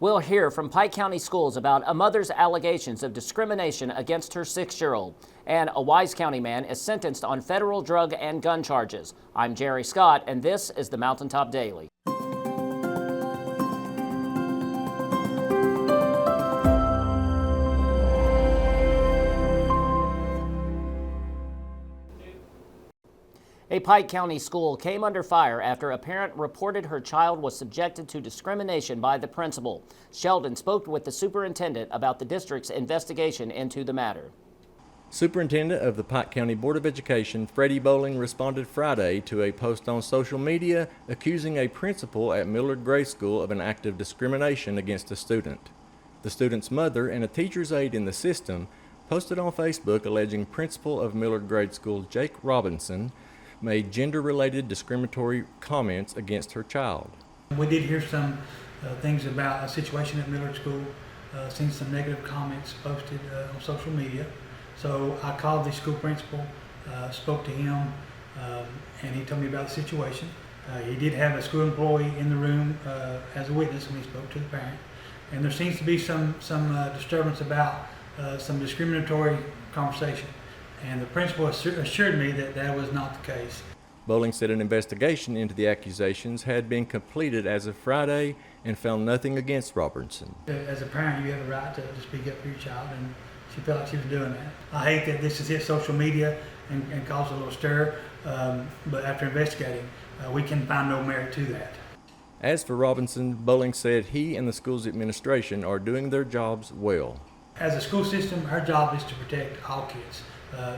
We'll hear from Pike County Schools about a mother's allegations of discrimination against her 6-year-old. And a Wise County man is sentenced on federal drug and gun charges. I'm Jerry Scott, and this is the Mountaintop Daily. A Pike County school came under fire after a parent reported her child was subjected to discrimination by the principal. Sheldon spoke with the superintendent about the district's investigation into the matter. Superintendent of the Pike County Board of Education, Freddie Bowling, responded Friday to a post on social media accusing a principal at Millard Grade School of an act of discrimination against a student. The student's mother and a teacher's aide in the system posted on Facebook alleging principal of Millard Grade School, Jake Robinson, made gender-related discriminatory comments against her child. We did hear some things about a situation at Millard School, seen some negative comments posted on social media. So I called the school principal, spoke to him, and he told me about the situation. He did have a school employee in the room as a witness when he spoke to the parent. And there seems to be some disturbance about some discriminatory conversation. And the principal assured me that that was not the case. Bowling said an investigation into the accusations had been completed as of Friday and found nothing against Robertson. As a parent, you have a right to speak up for your child, and she felt like she was doing that. I hate that this has hit social media and caused a little stir, but after investigating, we can find no merit to that. As for Robinson, Bowling said he and the school's administration are doing their jobs well. As a school system, our job is to protect all kids.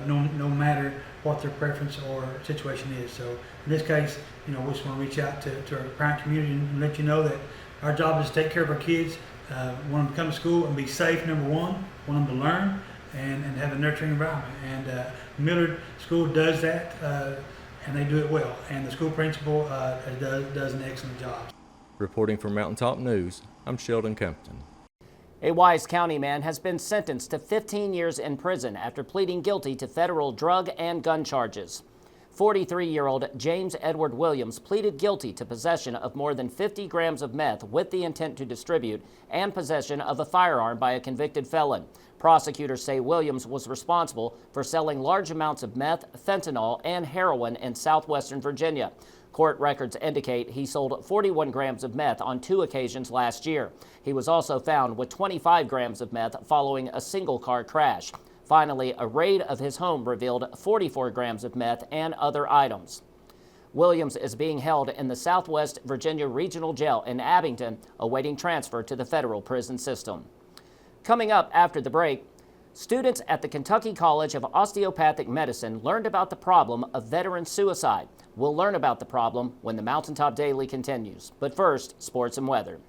No matter what their preference or situation is. So in this case, we just want to reach out to our parent community and let you know that our job is to take care of our kids. Want them to come to school and be safe, number one. Want them to learn and have a nurturing environment. And Millard School does that, and they do it well. And the school principal does an excellent job. Reporting for Mountaintop News, I'm Sheldon Compton. A Wise County man has been sentenced to 15 years in prison after pleading guilty to federal drug and gun charges. 43-year-old James Edward Williams pleaded guilty to possession of more than 50 grams of meth with the intent to distribute and possession of a firearm by a convicted felon. Prosecutors say Williams was responsible for selling large amounts of meth, fentanyl, and heroin in southwestern Virginia. Court records indicate he sold 41 grams of meth on 2 occasions last year. He was also found with 25 grams of meth following a single-car crash. Finally, a raid of his home revealed 44 grams of meth and other items. Williams is being held in the Southwest Virginia Regional Jail in Abington, awaiting transfer to the federal prison system. Coming up after the break, students at the Kentucky College of Osteopathic Medicine learned about the problem of veteran suicide. We'll learn about the problem when the Mountaintop Daily continues. But first, sports and weather.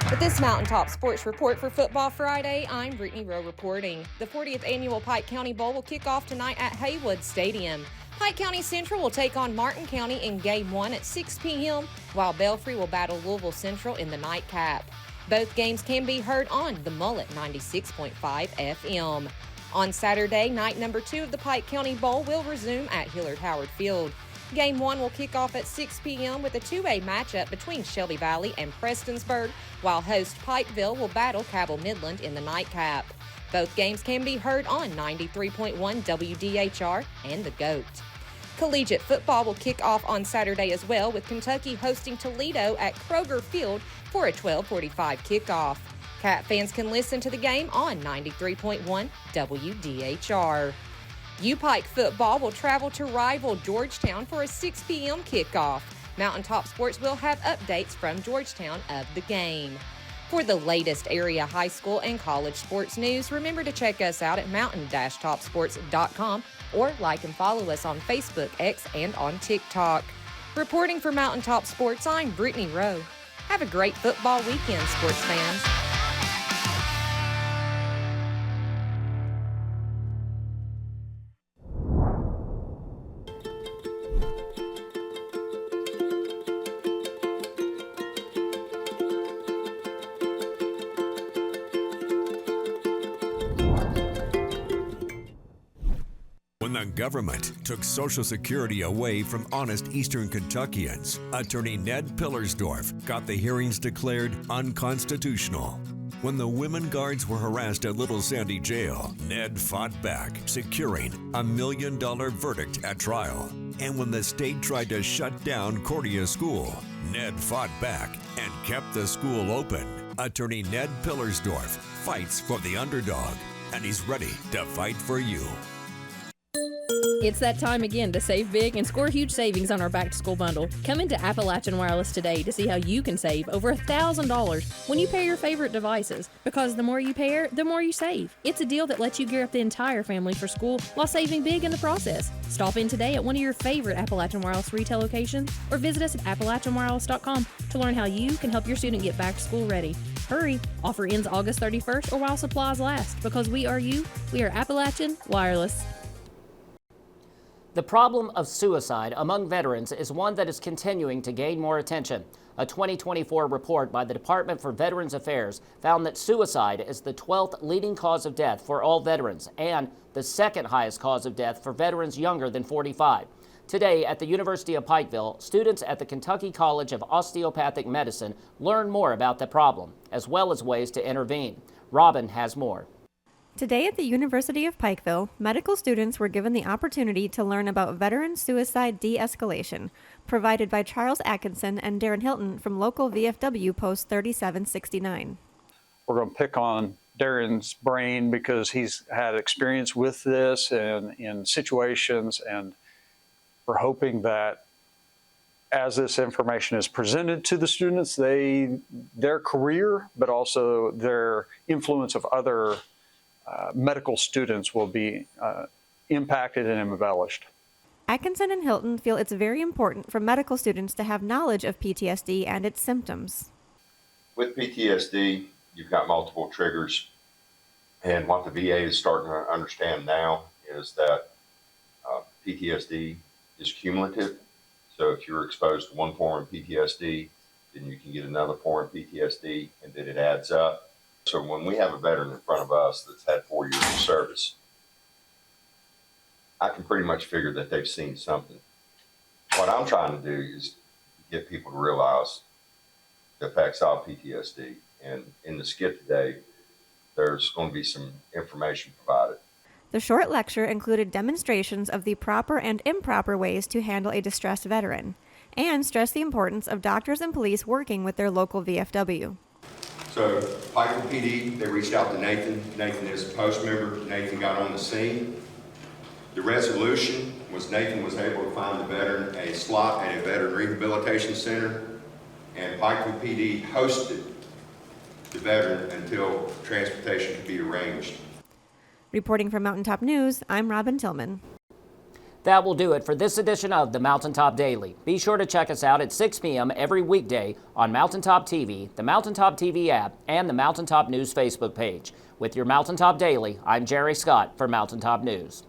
With this Mountaintop Sports Report for Football Friday, I'm Brittany Rowe reporting. The 40th Annual Pike County Bowl will kick off tonight at Haywood Stadium. Pike County Central will take on Martin County in Game 1 at 6 p.m., while Belfry will battle Louisville Central in the nightcap. Both games can be heard on the Mullet 96.5 FM. On Saturday, night number 2 of the Pike County Bowl will resume at Hillard Howard Field. Game 1 will kick off at 6 p.m. with a 2A matchup between Shelby Valley and Prestonsburg, while host Pikeville will battle Cabell Midland in the nightcap. Both games can be heard on 93.1 WDHR and The GOAT. Collegiate football will kick off on Saturday as well, with Kentucky hosting Toledo at Kroger Field for a 12:45 kickoff. Cat fans can listen to the game on 93.1 WDHR. U-Pike football will travel to rival Georgetown for a 6 p.m. kickoff. Mountaintop Sports will have updates from Georgetown of the game. For the latest area high school and college sports news, remember to check us out at mountain-topsports.com or like and follow us on Facebook, X, and on TikTok. Reporting for Mountaintop Sports, I'm Brittany Rowe. Have a great football weekend, sports fans. the government took Social Security away from honest Eastern Kentuckians, Attorney Ned Pillersdorf got the hearings declared unconstitutional. When the women guards were harassed at Little Sandy Jail, Ned fought back, securing a $1 million verdict at trial. And when the state tried to shut down Cordia School, Ned fought back and kept the school open. Attorney Ned Pillersdorf fights for the underdog, and he's ready to fight for you. It's that time again to save big and score huge savings on our back-to-school bundle. Come into Appalachian Wireless today to see how you can save over $1,000 when you pair your favorite devices. Because the more you pair, the more you save. It's a deal that lets you gear up the entire family for school while saving big in the process. Stop in today at one of your favorite Appalachian Wireless retail locations or visit us at AppalachianWireless.com to learn how you can help your student get back to school ready. Hurry! Offer ends August 31st or while supplies last. Because we are you, we are Appalachian Wireless. The problem of suicide among veterans is one that is continuing to gain more attention. A 2024 report by the Department for Veterans Affairs found that suicide is the 12th leading cause of death for all veterans and the second highest cause of death for veterans younger than 45. Today at the University of Pikeville, students at the Kentucky College of Osteopathic Medicine learn more about the problem, as well as ways to intervene. Robin has more. Today at the University of Pikeville, medical students were given the opportunity to learn about veteran suicide de-escalation, provided by Charles Atkinson and Darren Hilton from local VFW Post 3769. We're going to pick on Darren's brain because he's had experience with this and in situations, and we're hoping that as this information is presented to the students, their career, but also their influence of other medical students will be impacted and embellished. Atkinson and Hilton feel it's very important for medical students to have knowledge of PTSD and its symptoms. With PTSD, you've got multiple triggers, and what the VA is starting to understand now is that PTSD is cumulative. So if you're exposed to one form of PTSD, then you can get another form of PTSD, and then it adds up. So when we have a veteran in front of us that's had 4 years of service, I can pretty much figure that they've seen something. What I'm trying to do is get people to realize the effects of PTSD. And in the skit today, there's going to be some information provided. The short lecture included demonstrations of the proper and improper ways to handle a distressed veteran, and stressed the importance of doctors and police working with their local VFW. So Pike PD, they reached out to Nathan. Nathan is a post member. Nathan got on the scene. The resolution was Nathan was able to find the veteran a slot at a veteran rehabilitation center, and Pike PD hosted the veteran until transportation could be arranged. Reporting from Mountaintop News, I'm Robin Tillman. That will do it for this edition of the Mountaintop Daily. Be sure to check us out at 6 p.m. every weekday on Mountaintop TV, the Mountaintop TV app, and the Mountaintop News Facebook page. With your Mountaintop Daily, I'm Jerry Scott for Mountaintop News.